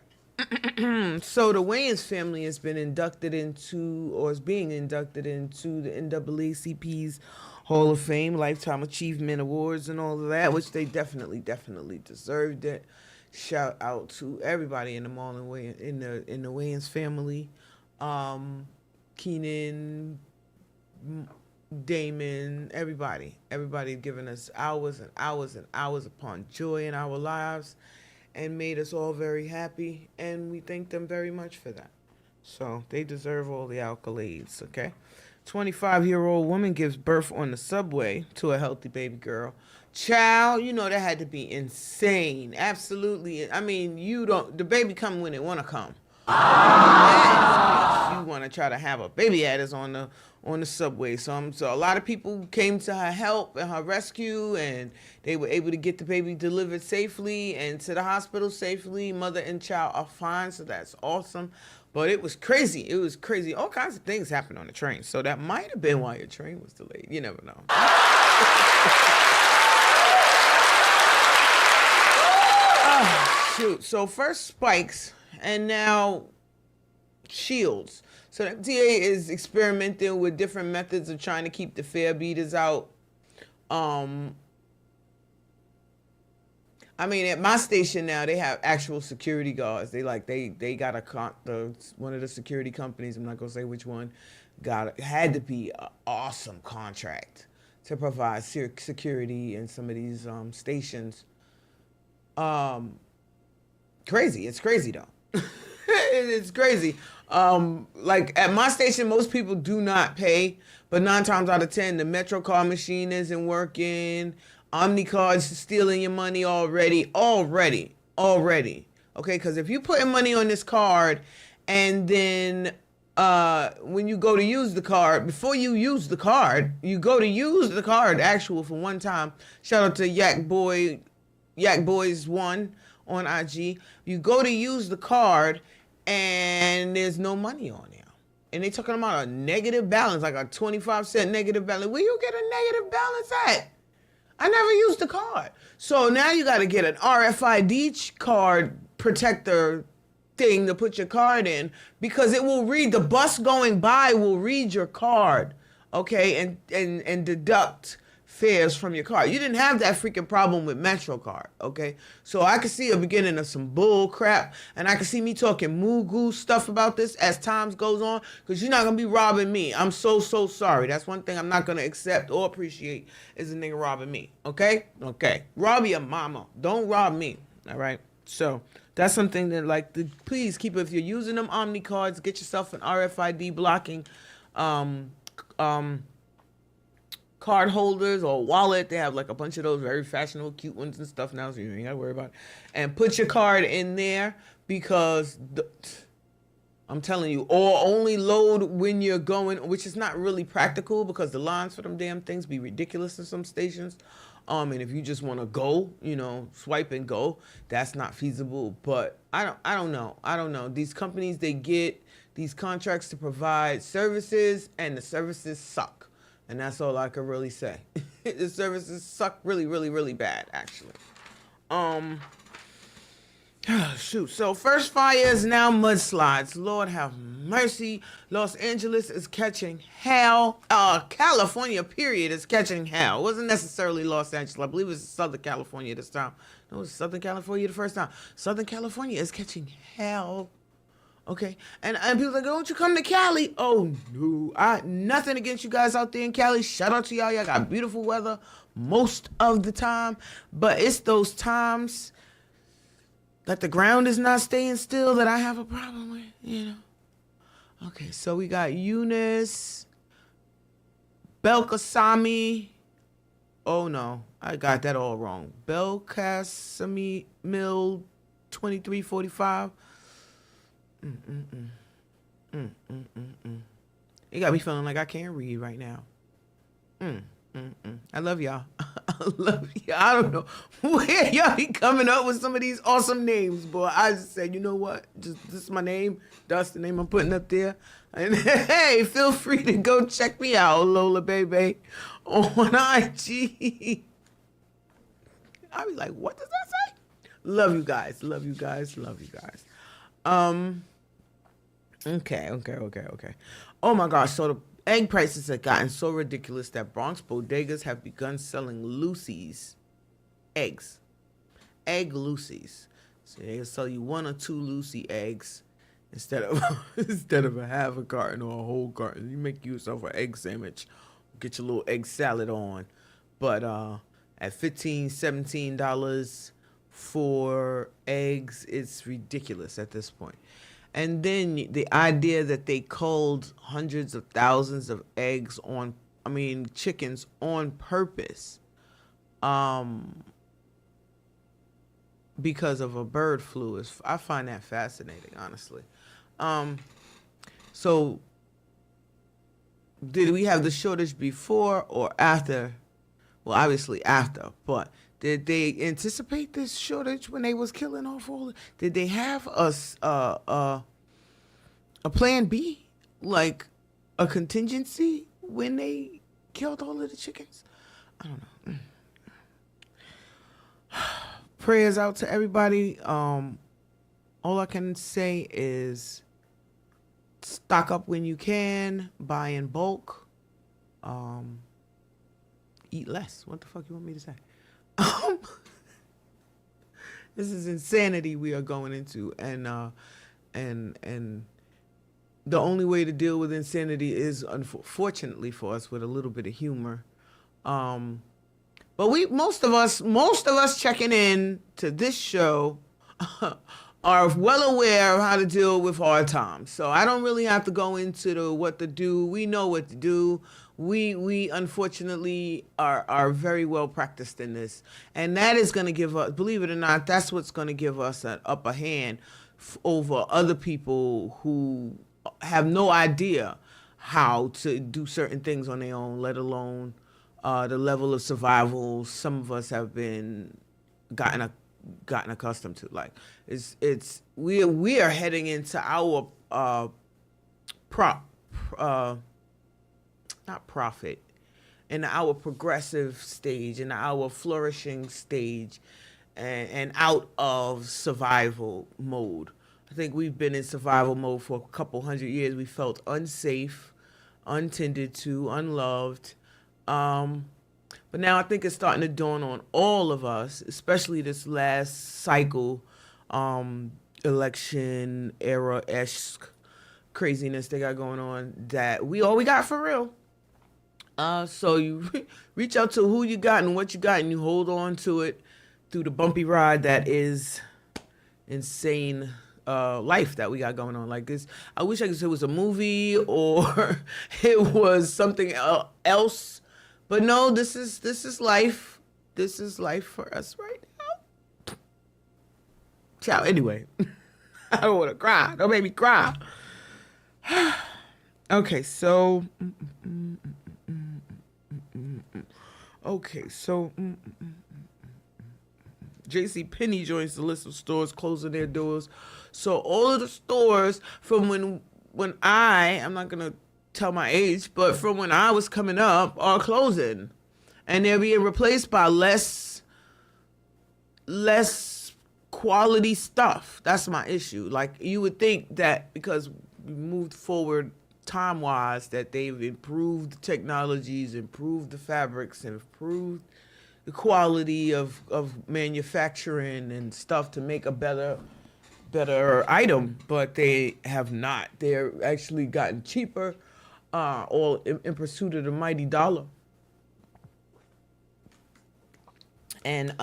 So the Wayans family has been inducted into, or is being inducted into, the NAACP's Hall of Fame, Lifetime Achievement Awards, and all of that, which they definitely deserved it. Shout out to everybody in the Marlon Wayans, in the Wayans family, Keenan, Damon, everybody giving us hours and hours and hours upon joy in our lives. And made us all very happy, and we thank them very much for that. So they deserve all the accolades, okay? 25-year-old woman gives birth on the subway to a healthy baby girl. Child, that had to be insane. Absolutely. I mean, the baby come when it want to come. Yes, you want to try to have a baby at us on the subway. So a lot of people came to her help and her rescue, and they were able to get the baby delivered safely and to the hospital safely. Mother and child are fine, so that's awesome. But it was crazy. All kinds of things happened on the train. So that might have been why your train was delayed. You never know. Oh, shoot. So first spikes, and now shields. So the FDA is experimenting with different methods of trying to keep the fare beaters out. At my station now, they have actual security guards. They got one of the security companies, I'm not gonna say which one, had to be an awesome contract to provide security in some of these stations. Crazy. It's crazy though. It's crazy. At my station, most people do not pay, but 9 times out of 10, the Metro card machine isn't working. Omnicard's stealing your money already. Okay, because if you putting money on this card, and then when you go to use the card, before you use the card, you go to use the card actual for one time. Shout out to Yak Boys 1 on IG. You go to use the card, and there's no money on there. And they talking about a negative balance, like a 25-cent negative balance. Where you get a negative balance at? I never used the card. So now you got to get an RFID card protector thing to put your card in, because it will read, the bus going by will read your card, okay, and deduct fares from your card. You didn't have that freaking problem with MetroCard, okay? So I could see a beginning of some bull crap, and I could see me talking moo-goo stuff about this as time goes on, because you're not going to be robbing me. I'm so sorry. That's one thing I'm not going to accept or appreciate, is a nigga robbing me, okay? Okay. Rob your mama. Don't rob me, all right? So that's something that, please keep it. If you're using them Omni cards, get yourself an RFID blocking card holders or wallet. They have a bunch of those very fashionable, cute ones and stuff now, so you ain't gotta worry about it. And put your card in there, because I'm telling you, or only load when you're going, which is not really practical because the lines for them damn things be ridiculous in some stations. And if you just want to go, swipe and go, that's not feasible. But I don't know. These companies, they get these contracts to provide services, and the services suck. And that's all I can really say. The services suck really, really, really bad, actually. Shoot. So first fires, now mudslides. Lord have mercy. Los Angeles is catching hell. California, period, is catching hell. It wasn't necessarily Los Angeles. I believe it was Southern California this time. No, it was Southern California the first time. Southern California is catching hell. Okay. And people are like, don't you come to Cali? Oh, no. Nothing against you guys out there in Cali. Shout out to y'all. Y'all got beautiful weather most of the time. But it's those times that the ground is not staying still that I have a problem with, Okay, so we got Eunice, Belkacemi. Oh, no, I got that all wrong. Belkacemi Mill 2345. You got me feeling like I can't read right now. I love y'all. I love y'all. I don't know where y'all be coming up with some of these awesome names, boy. I just said, you know what? This is my name. That's the name I'm putting up there. And hey, feel free to go check me out, Lola Baby, on IG. I be like, what does that say? Love you guys. Love you guys. Love you guys. Okay. Oh my gosh. So the egg prices have gotten so ridiculous that Bronx bodegas have begun selling Lucy's eggs. Egg Lucy's. So they'll sell you 1 or 2 Lucy eggs instead of a half a carton or a whole carton. You make yourself an egg sandwich. Get your little egg salad on. But at $15, $17 for eggs, it's ridiculous at this point. And then the idea that they culled hundreds of thousands of chickens on purpose, because of a bird flu I find that fascinating, honestly. So did we have the shortage before or after? Well, obviously after, but did they anticipate this shortage when they was killing off all? Did they have a plan B, like a contingency when they killed all of the chickens? I don't know. Prayers out to everybody. All I can say is stock up when you can, buy in bulk, eat less. What the fuck you want me to say? This is insanity we are going into, and the only way to deal with insanity is, unfortunately for us, with a little bit of humor. But most of us checking in to this show are well aware of how to deal with hard times. So I don't really have to go into what to do. We know what to do. We unfortunately are very well practiced in this. And that is going to give us, believe it or not, that's what's going to give us an upper hand over other people who have no idea how to do certain things on their own, let alone the level of survival some of us have gotten accustomed to. Like we are heading into our not profit, in our progressive stage, in our flourishing stage, and out of survival mode. I think we've been in survival mode for a couple hundred years. We felt unsafe, untended to, unloved. But now I think it's starting to dawn on all of us, especially this last cycle, election era-esque craziness they got going on, that we all we got for real. So you reach out to who you got and what you got, and you hold on to it through the bumpy ride that is insane life that we got going on. Like this, I wish I could say it was a movie or it was something else, but no, this is life. This is life for us right now. Ciao. Anyway, I don't want to cry. Don't make me cry. Okay, so J.C. Penney joins the list of stores closing their doors. So all of the stores from when I'm not gonna tell my age, but from when I was coming up are closing, and they're being replaced by less quality stuff. That's my issue. Like, you would think that because we moved forward time-wise, that they've improved the technologies, improved the fabrics, and improved the quality of manufacturing and stuff to make a better item, but they have not. They're actually gotten cheaper, all in pursuit of the mighty dollar. And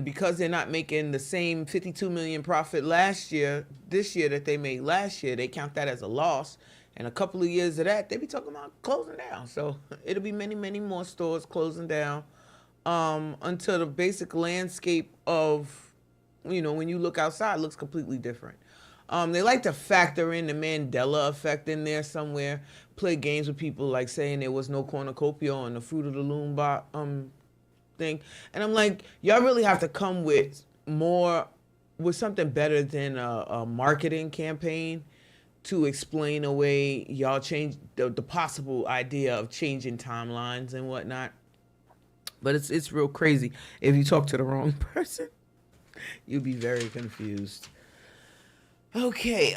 because they're not making the same 52 million profit this year that they made last year, they count that as a loss. And a couple of years of that, they be talking about closing down. So it'll be many, many more stores closing down until the basic landscape of, when you look outside, looks completely different. They like to factor in the Mandela effect in there somewhere, play games with people like saying there was no cornucopia on the Fruit of the Loom thing. And I'm like, y'all really have to come with something better than a marketing campaign to explain away y'all change the possible idea of changing timelines and whatnot. But it's real crazy. If you talk to the wrong person, you'll be very confused. Okay.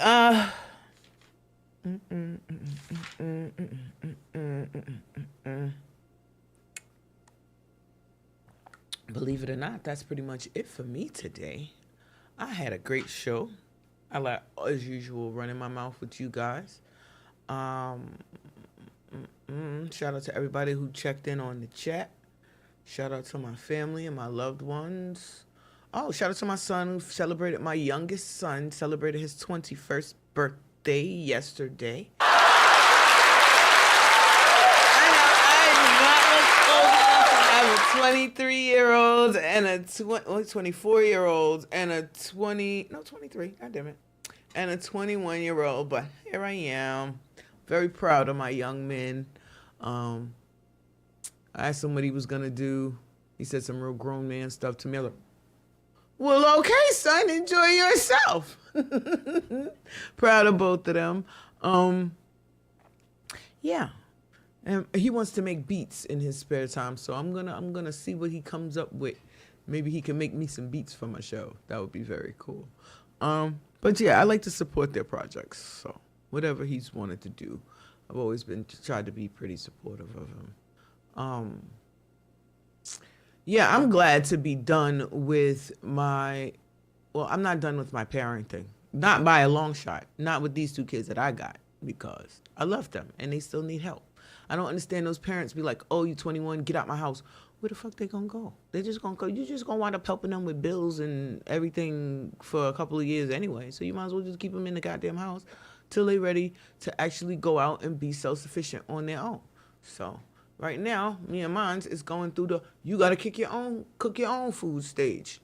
Believe it or not, that's pretty much it for me today. I had a great show. I like, as usual, running my mouth with you guys. Shout out to everybody who checked in on the chat. Shout out to my family and my loved ones. Oh, shout out to my son who celebrated, my youngest son celebrated his 21st birthday yesterday. I have a 23-year-old and a 24-year-old and a 23, goddammit, and a 21-year-old, but here I am, very proud of my young men. I asked him what he was going to do. He said some real grown man stuff to me. I was like, well, okay, son, enjoy yourself. Proud of both of them. Yeah. And he wants to make beats in his spare time, so I'm gonna see what he comes up with. Maybe he can make me some beats for my show. That would be very cool. But yeah, I like to support their projects. So whatever he's wanted to do, I've always tried to be pretty supportive of him. Yeah, I'm glad to be done with I'm not done with my parenting. Not by a long shot. Not with these two kids that I got, because I love them and they still need help. I don't understand those parents be like, oh, you 21, get out my house. Where the fuck they gonna go? They're just gonna go. You're just gonna wind up helping them with bills and everything for a couple of years anyway. So you might as well just keep them in the goddamn house till they're ready to actually go out and be self-sufficient on their own. So right now, me and mine is going through the you gotta cook your own food stage.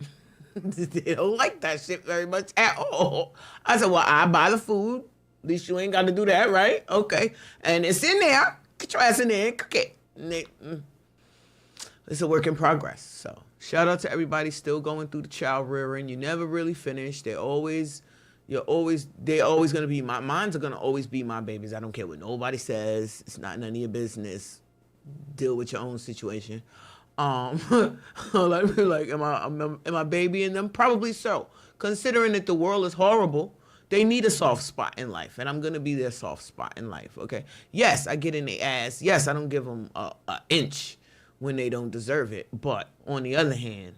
They don't like that shit very much at all. I said, well, I buy the food. At least you ain't got to do that, right? Okay. And it's in there. Get your ass in there and cook it. It's a work in progress. So shout out to everybody still going through the child rearing. You never really finish. They're always gonna be mine's are gonna always be my babies. I don't care what nobody says. It's not none of your business. Deal with your own situation. Like, am I babying them? Probably so. Considering that the world is horrible, they need a soft spot in life, and I'm gonna be their soft spot in life. Okay. Yes, I get in their ass. Yes, I don't give them an inch when they don't deserve it. But on the other hand,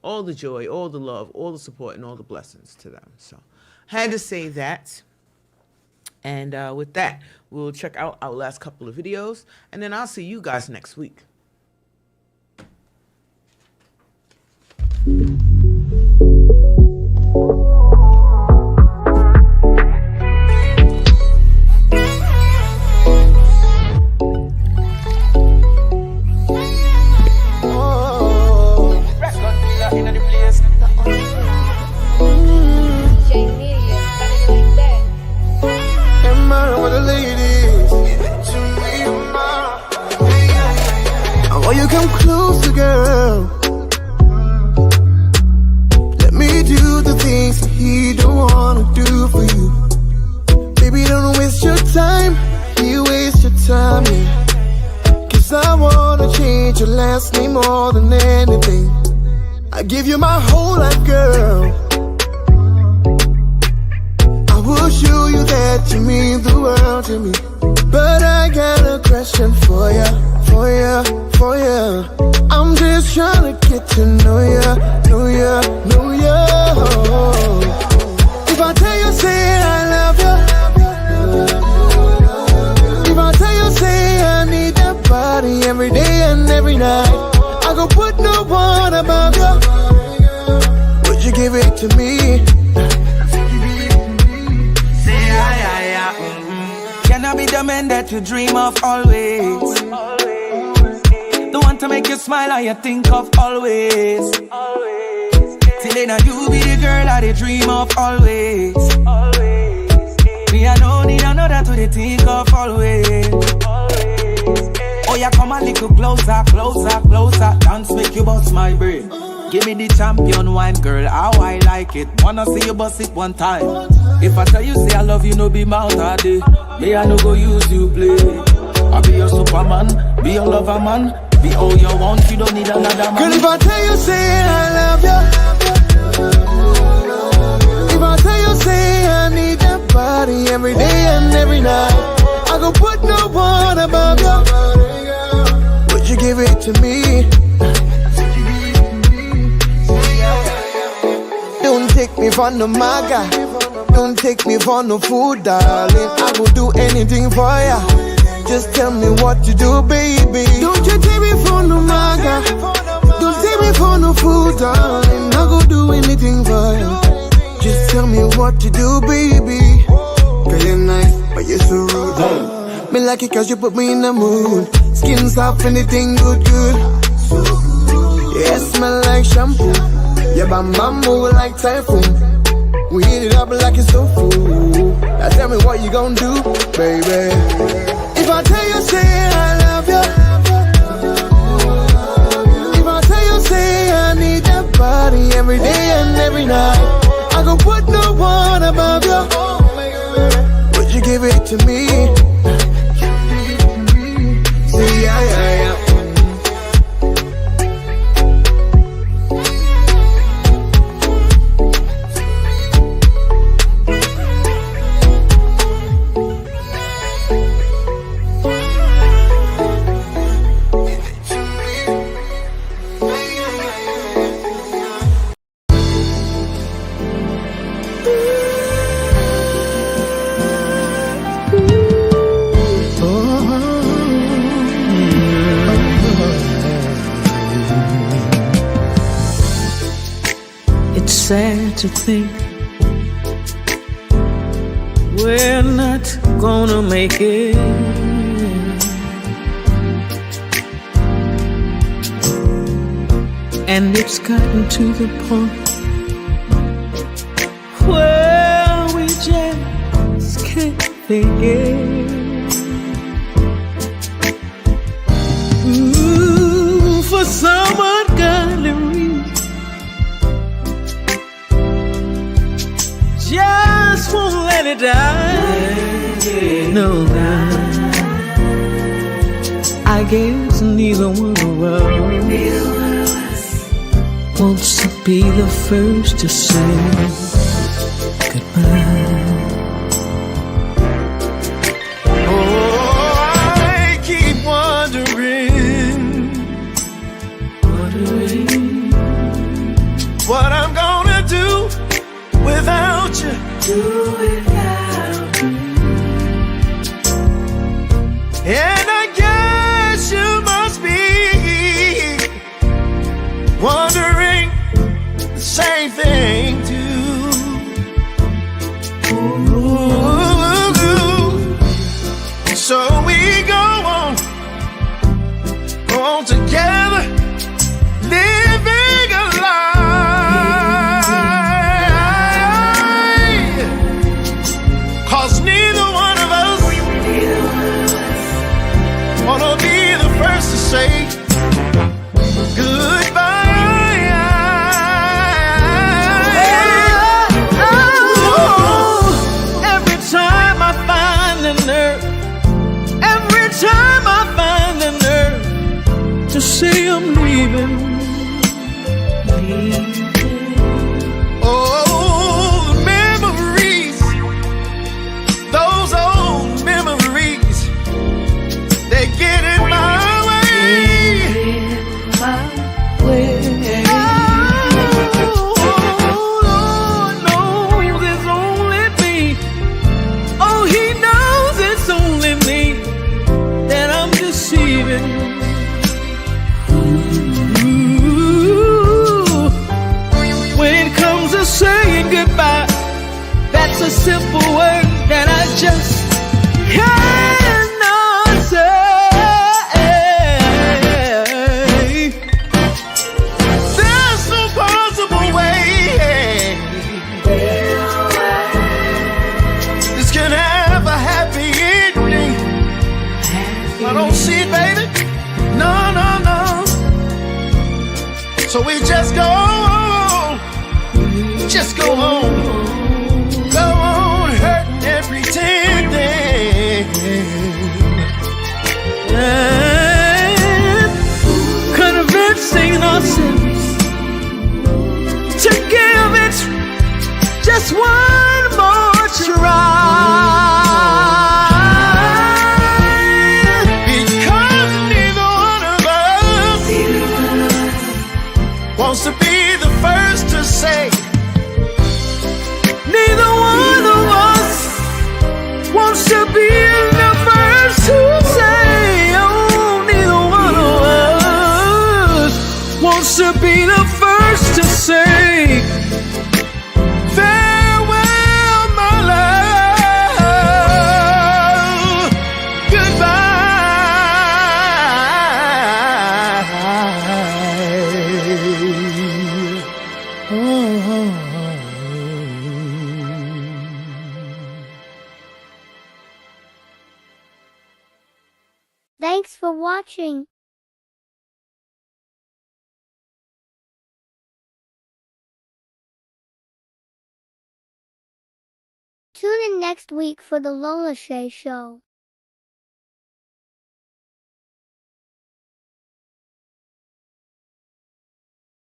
all the joy, all the love, all the support, and all the blessings to them. So, had to say that. And with that, we'll check out our last couple of videos, and then I'll see you guys next week. 'cause I wanna change your last name more than anything. I give you my whole life, girl. I will show you that you mean the world to me. But I got a question for ya, for ya, for ya. I'm just trying to get to know ya, know ya, know ya. If I tell you, say I love you. If I tell you, say I need that body every day and every night, I go put no one above you. Would you give it to me? Can I be the man that you dream of always? The one to make you smile and you think of always. Till then you be the girl that I dream of always. Me I don't need another to think of always. Oh yeah, come a little closer, closer, closer. Dance make you bust my brain. Give me the champion wine, girl, how I like it. Wanna see you bust it one time. If I tell you say I love you, no be mouth all day. Me I no go use you play. I be your Superman, be your lover man. Be all you want, you don't need another man. Girl, if I tell you say I love you, if I tell you say I need that body every day and every night, I go put no one above you. Would you give it to me? Don't take me for no maga. Don't take me for no food, darling. I will do anything for ya. Just tell me what to do, baby. Don't you take me for no maga. Don't take me for no food, darling. I will do anything for ya. Just tell me what to do, baby. Girl, you're nice, but you're so rude. Me like it 'cause you put me in the mood. Skin soft, anything good, good. Yeah, smell like shampoo. Yeah, bam bam move like typhoon. We heat it up like it's so full. Now tell me what you gon' do, baby. If I tell you, say I love you. If I tell you, say I need that body every day and every night, I go put no one above you. Would you give it to me? Say yeah, yeah, yeah. Sad to think we're not gonna make it. And it's gotten to the point where we just can't think it. Ooh, for some ungodly reason, just won't let it die. No, I guess neither one of us wants to be the first to say goodbye. Oh, I keep wondering what I'm gonna do without you. And I guess you must be wondering the same thing too. Ooh, so we go on together, living a lie. 'Cause neither one of us wanna be the first to say goodbye. simple word that I just cannot say. There's no possible way this can have a happy ending. I don't see it, baby. No, no, no. So we just go on, go on hurting and pretending, and convincing ourselves to give it just one more try. because neither one of us wants to be the first to say. Neither one of us wants to be the first to say. Oh, neither one of us wants to be the first to say. Farewell, my love. Goodbye. Thanks for watching. Tune in next week for the Lola Shae Show.